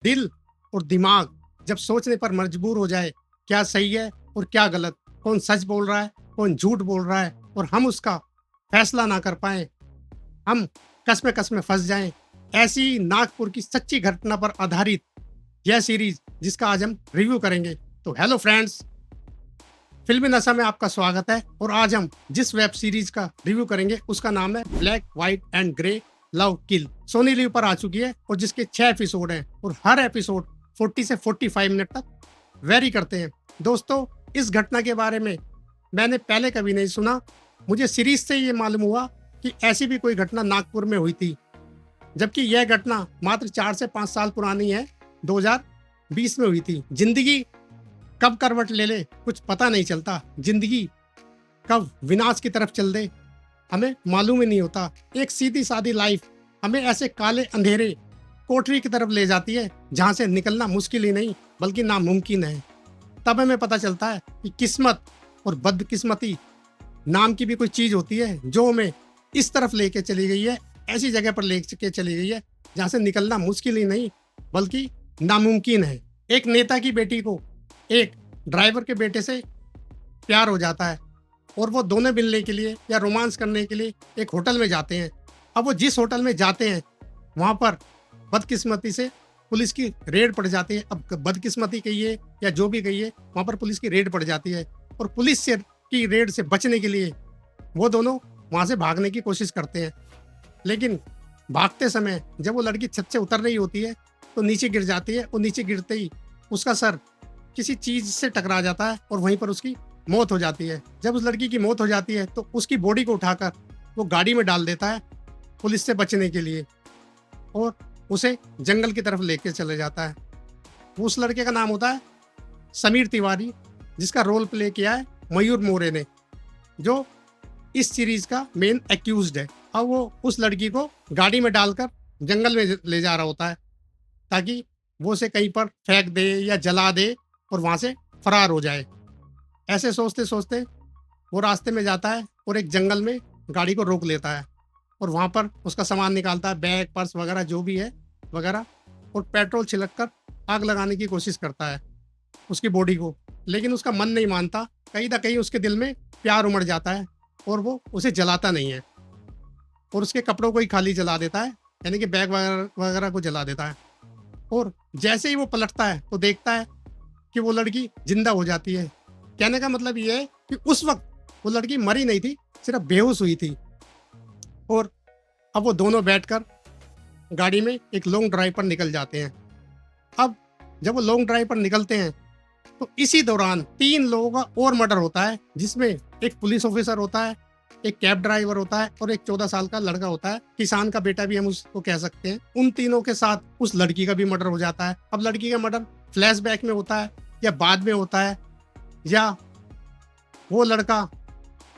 दिल और दिमाग जब सोचने पर मजबूर हो जाए, क्या सही है और क्या गलत, कौन सच बोल रहा है, कौन झूठ बोल रहा है और हम उसका फैसला ना कर पाएँ, हम कस में फँस जाएँ। ऐसी नागपुर की सच्ची घटना पर आधारित यह सीरीज़ जिसका आज हम रिव्यू करेंगे। तो हेलो फ्रेंड्स, फ़िल्मी नशा में आपका स्वागत है और आज हम जिस वेब सीरीज़ का रिव्यू करेंगे उसका नाम है black, white and grey love kill. Sony LIV पर आ चुकी है और जिसके 6 एपिसोड हैं और हर एपिसोड 40 से 45 मिनट तक वेरी करते हैं। दोस्तों, इस घटना के बारे में मैंने पहले कभी नहीं सुना। मुझे सीरीज़ से ये मालूम हुआ कि ऐसी भी कोई घटना नागपुर में हुई थी, जबकि यह घटना मात्र 4 से 5 साल पुरानी है, 2020 में हुई थी। ज़िंदगी कब करवट ले ले कुछ पता नहीं चलता, जिंदगी कब विनाश की तरफ चल दे हमें मालूम ही नहीं होता। एक सीधी सादी लाइफ हमें ऐसे काले अंधेरे कोठरी की तरफ ले जाती है जहां से निकलना मुश्किल ही नहीं बल्कि नामुमकिन है। तब हमें पता चलता है कि किस्मत और बदकिस्मती नाम की भी कोई चीज होती है जो हमें इस तरफ लेके चली गई है, ऐसी जगह पर लेके चली गई है जहां से निकलना मुश्किल ही नहीं बल्कि नामुमकिन है। एक नेता की बेटी को एक ड्राइवर के बेटे से प्यार हो जाता है और वो दोनों मिलने के लिए या रोमांस करने के लिए एक होटल में जाते हैं। अब वो जिस होटल में जाते हैं वहाँ पर बदकिस्मती से पुलिस की रेड पड़ जाती है। अब बदकिस्मती कहिए या जो भी कहिए, वहाँ पर पुलिस की रेड पड़ जाती है और पुलिस से की रेड से बचने के लिए वो दोनों वहाँ से भागने की कोशिश करते हैं। लेकिन भागते समय जब वो लड़की छत से उतर रही होती है तो नीचे गिर जाती है और नीचे गिरते ही उसका सर किसी चीज से टकरा जाता है और वहीं पर उसकी मौत हो जाती है। जब उस लड़की की मौत हो जाती है तो उसकी बॉडी को उठाकर वो गाड़ी में डाल देता है पुलिस से बचने के लिए और उसे जंगल की तरफ लेके चले जाता है। उस लड़के का नाम होता है समीर तिवारी, जिसका रोल प्ले किया है मयूर मोरे ने, जो इस सीरीज का मेन एक्यूज्ड है। अब वो उस लड़की को गाड़ी में डालकर जंगल में ले जा रहा होता है ताकि वो उसे कहीं पर फेंक दे या जला दे और वहां से फरार हो जाए। ऐसे सोचते सोचते वो रास्ते में जाता है और एक जंगल में गाड़ी को रोक लेता है और वहां पर उसका सामान निकालता है, बैग, पर्स वगैरह जो भी है वगैरह, और पेट्रोल छिड़क कर आग लगाने की कोशिश करता है उसकी बॉडी को। लेकिन उसका मन नहीं मानता, कहीं ना कहीं उसके दिल में प्यार उमड़ जाता है और वो उसे जलाता नहीं है और उसके कपड़ों को ही खाली जला देता है, यानी कि बैग वगैरह वगैरह को जला देता है। और जैसे ही वो पलटता है तो देखता है कि वो लड़की जिंदा हो जाती है। कहने का मतलब ये है कि उस वक्त वो लड़की मरी नहीं थी, सिर्फ बेहोश हुई थी। और अब वो दोनों बैठकर गाड़ी में एक लॉन्ग ड्राइव पर निकल जाते हैं। अब जब वो लॉन्ग ड्राइव पर निकलते हैं तो इसी दौरान 3 लोगों का और मर्डर होता है, जिसमें एक पुलिस ऑफिसर होता है, एक कैब ड्राइवर होता है और एक 14 साल का लड़का होता है, किसान का बेटा भी हम उसको कह सकते हैं। उन तीनों के साथ उस लड़की का भी मर्डर हो जाता है। अब लड़की का मर्डर फ्लैशबैक में होता है या बाद में होता है, या वो लड़का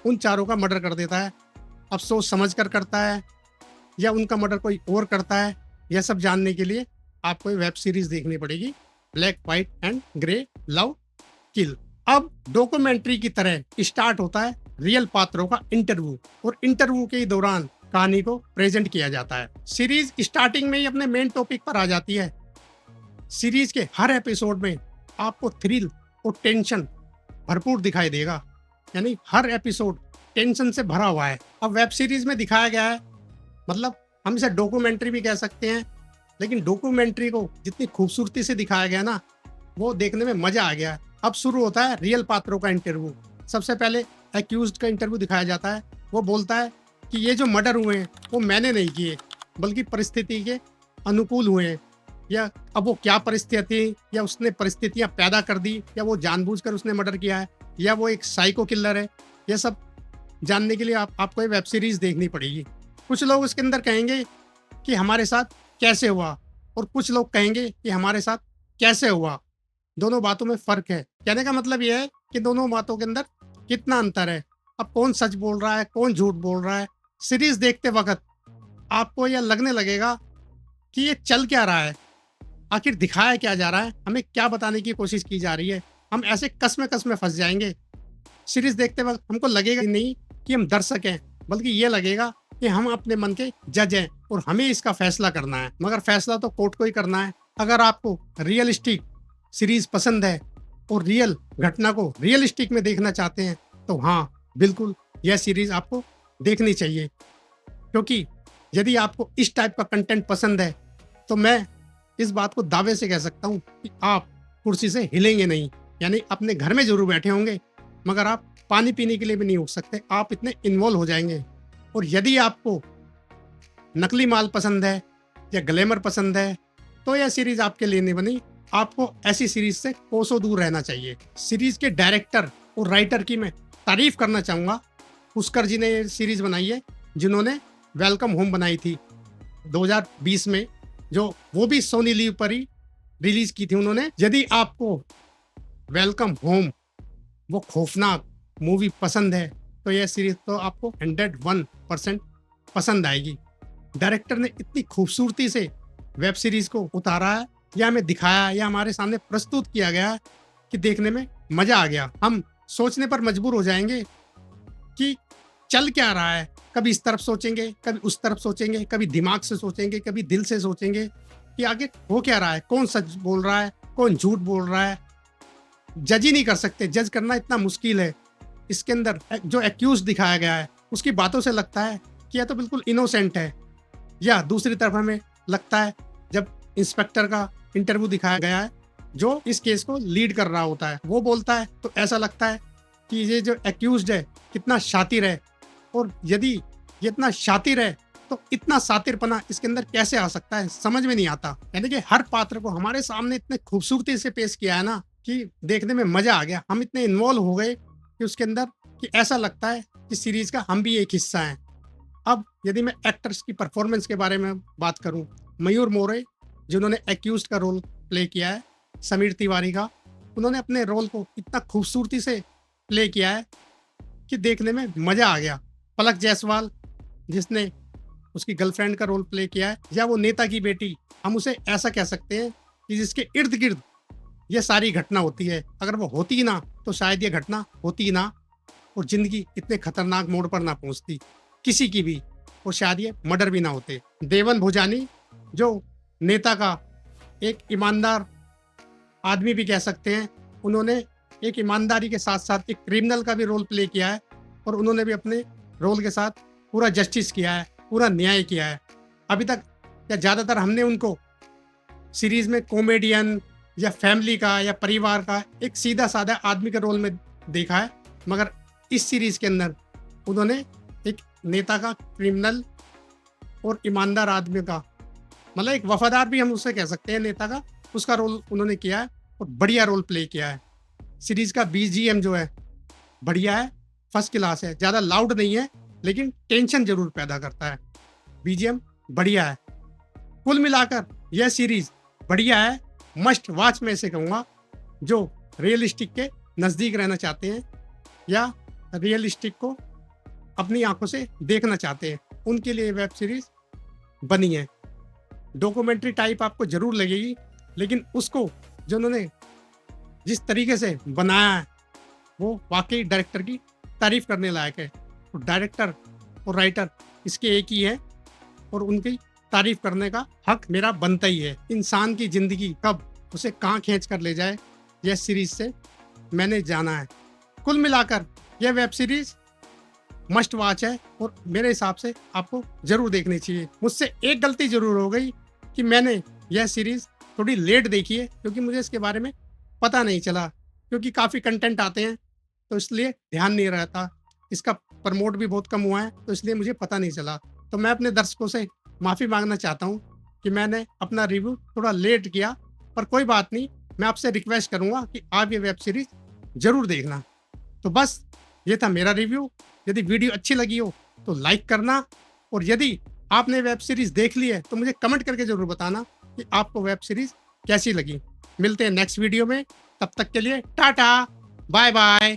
उन चारों का मर्डर कर देता है, अब सोच समझ कर करता है या उनका मर्डर कोई और करता है। यह सब जानने के लिए आपको ये वेब सीरीज देखनी पड़ेगी, black, white and grey love kill. अब डॉक्यूमेंट्री की तरह स्टार्ट होता है रियल पात्रों का इंटरव्यू और इंटरव्यू के दौरान कहानी को प्रेजेंट किया जाता है। सीरीज स्टार्टिंग में ही अपने मेन टॉपिक पर आ जाती है। सीरीज के हर एपिसोड में आपको थ्रिल और टेंशन भरपूर दिखाई देगा, यानी हर एपिसोड टेंशन से भरा हुआ है। अब वेब सीरीज में दिखाया गया है, मतलब हम इसे डॉक्यूमेंट्री भी कह सकते हैं, लेकिन डॉक्यूमेंट्री को जितनी खूबसूरती से दिखाया गया ना, वो देखने में मजा आ गया। अब शुरू होता है रियल पात्रों का इंटरव्यू। सबसे पहले एक्यूज्ड का इंटरव्यू दिखाया जाता है। वो बोलता है कि ये जो मर्डर हुए हैं वो मैंने नहीं किए बल्कि परिस्थिति के अनुकूल हुए हैं, या अब वो क्या परिस्थिति थी, या उसने परिस्थितियां पैदा कर दी, या वो जानबूझकर उसने मर्डर किया है, या वो एक साइको किलर है। ये सब जानने के लिए आपको ये वेब सीरीज देखनी पड़ेगी। कुछ लोग उसके अंदर कहेंगे कि हमारे साथ कैसे हुआ और कुछ लोग कहेंगे कि हमारे साथ कैसे हुआ। दोनों बातों में फर्क है। कहने का मतलब यह है कि दोनों बातों के अंदर कितना अंतर है। अब कौन सच बोल रहा है, कौन झूठ बोल रहा है। सीरीज देखते वक्त आपको यह लगने लगेगा कि ये चल क्या रहा है, आखिर दिखाया क्या जा रहा है, हमें क्या बताने की कोशिश की जा रही है। हम ऐसे कस में फंस जाएंगे। सीरीज देखते वक्त हमको लगेगा नहीं कि हम दर्शक हैं, बल्कि ये लगेगा कि हम अपने मन के जज हैं और हमें इसका फैसला करना है। मगर फैसला तो कोर्ट को ही करना है। अगर आपको रियलिस्टिक सीरीज पसंद है और रियल घटना को रियलिस्टिक में देखना चाहते हैं तो हाँ, बिल्कुल यह सीरीज आपको देखनी चाहिए। क्योंकि यदि आपको इस टाइप का कंटेंट पसंद है तो मैं इस बात को दावे से कह सकता हूँ कि आप कुर्सी से हिलेंगे नहीं। यानी अपने घर में जरूर बैठे होंगे मगर आप पानी पीने के लिए भी नहीं उठ सकते, आप इतने इन्वॉल्व हो जाएंगे। और यदि आपको नकली माल पसंद है या ग्लैमर पसंद है तो यह सीरीज आपके लिए नहीं बनी। आपको ऐसी सीरीज से कोसों दूर रहना चाहिए। सीरीज के डायरेक्टर और राइटर की मैं तारीफ करना चाहूँगा। पुष्कर जी ने ये सीरीज बनाई है, जिन्होंने वेलकम होम बनाई थी 2020 में, जो वो भी सोनी लीव पर ही रिलीज की थी उन्होंने। यदि आपको वेलकम होम वो खौफनाक मूवी पसंद है तो यह सीरीज तो आपको 101% पसंद आएगी। डायरेक्टर ने इतनी खूबसूरती से वेब सीरीज को उतारा है या हमें दिखाया या हमारे सामने प्रस्तुत किया गया कि देखने में मजा आ गया। हम सोचने पर मजबूर हो जाएंगे कि चल क्या रहा है। कभी इस तरफ सोचेंगे, कभी उस तरफ सोचेंगे, कभी दिमाग से सोचेंगे, कभी दिल से सोचेंगे कि आगे हो क्या रहा है, कौन सच बोल रहा है, कौन झूठ बोल रहा है। जज ही नहीं कर सकते, जज करना इतना मुश्किल है। इसके अंदर जो एक्यूज दिखाया गया है उसकी बातों से लगता है कि यह तो बिल्कुल इनोसेंट है, या दूसरी तरफ हमें लगता है जब इंस्पेक्टर का इंटरव्यू दिखाया गया है जो इस केस को लीड कर रहा होता है, वो बोलता है तो ऐसा लगता है कि ये जो एक्यूज्ड है कितना शातिर है। और यदि ये इतना शातिर है तो इतना सातिरपना इसके अंदर कैसे आ सकता है, समझ में नहीं आता। यानी कि हर पात्र को हमारे सामने इतने खूबसूरती से पेश किया है ना कि देखने में मजा आ गया। हम इतने इन्वॉल्व हो गए कि उसके अंदर कि ऐसा लगता है कि सीरीज का हम भी एक हिस्सा हैं। अब यदि मैं एक्टर्स की परफॉर्मेंस के बारे में बात करूं, मयूर मोरे जिन्होंने एक्यूज्ड का रोल प्ले किया है, समीर तिवारी का, उन्होंने अपने रोल को इतना खूबसूरती से प्ले किया है कि देखने में मजा आ गया। पलक जायसवाल जिसने उसकी गर्लफ्रेंड का रोल प्ले किया है, या वो नेता की बेटी, हम उसे ऐसा कह सकते हैं कि जिसके इर्द गिर्द ये सारी घटना होती है। अगर वो होती ही ना तो शायद ये घटना होती ही ना और जिंदगी इतने खतरनाक मोड़ पर ना पहुंचती किसी की भी, और शायद ये मर्डर भी ना होते। देवन भोजानी जो नेता का एक ईमानदार आदमी भी कह सकते हैं, उन्होंने एक ईमानदारी के साथ साथ एक क्रिमिनल का भी रोल प्ले किया है और उन्होंने भी अपने रोल के साथ पूरा जस्टिस किया है, पूरा न्याय किया है। अभी तक या ज़्यादातर हमने उनको सीरीज में कॉमेडियन या फैमिली का या परिवार का एक सीधा साधा आदमी के रोल में देखा है, मगर इस सीरीज के अंदर उन्होंने एक नेता का, क्रिमिनल और ईमानदार आदमी का, मतलब एक वफादार भी हम उससे कह सकते हैं नेता का, उसका रोल उन्होंने किया है और बढ़िया रोल प्ले किया है। सीरीज का बीजीएम जो है बढ़िया है, फर्स्ट क्लास है, ज़्यादा लाउड नहीं है लेकिन टेंशन जरूर पैदा करता है। बीजीएम बढ़िया है। कुल मिलाकर यह सीरीज बढ़िया है, मस्ट वॉच में से कहूँगा। जो रियलिस्टिक के नज़दीक रहना चाहते हैं या रियलिस्टिक को अपनी आंखों से देखना चाहते हैं, उनके लिए वेब सीरीज बनी है। डॉक्यूमेंट्री टाइप आपको जरूर लगेगी, लेकिन उसको जो उन्होंने जिस तरीके से बनाया है वो वाकई डायरेक्टर की तारीफ करने लायक है। तो डायरेक्टर और राइटर इसके एक ही है और उनकी तारीफ करने का हक मेरा बनता ही है। इंसान की जिंदगी कब उसे कहाँ खींच कर ले जाए, यह सीरीज से मैंने जाना है। कुल मिलाकर यह वेब सीरीज मस्ट वॉच है और मेरे हिसाब से आपको जरूर देखनी चाहिए। मुझसे एक गलती जरूर हो गई कि मैंने यह सीरीज थोड़ी लेट देखी है, क्योंकि मुझे इसके बारे में पता नहीं चला, क्योंकि काफ़ी कंटेंट आते हैं तो इसलिए ध्यान नहीं रहता। इसका प्रमोट भी बहुत कम हुआ है तो इसलिए मुझे पता नहीं चला। तो मैं अपने दर्शकों से माफ़ी मांगना चाहता हूँ कि मैंने अपना रिव्यू थोड़ा लेट किया, पर कोई बात नहीं, मैं आपसे रिक्वेस्ट करूँगा कि आप ये वेब सीरीज ज़रूर देखना। तो बस ये था मेरा रिव्यू। यदि वीडियो अच्छी लगी हो तो लाइक करना, और यदि आपने वेब सीरीज देख ली है तो मुझे कमेंट करके ज़रूर बताना कि आपको वेब सीरीज कैसी लगी। मिलते हैं नेक्स्ट वीडियो में, तब तक के लिए टाटा, बाय बाय।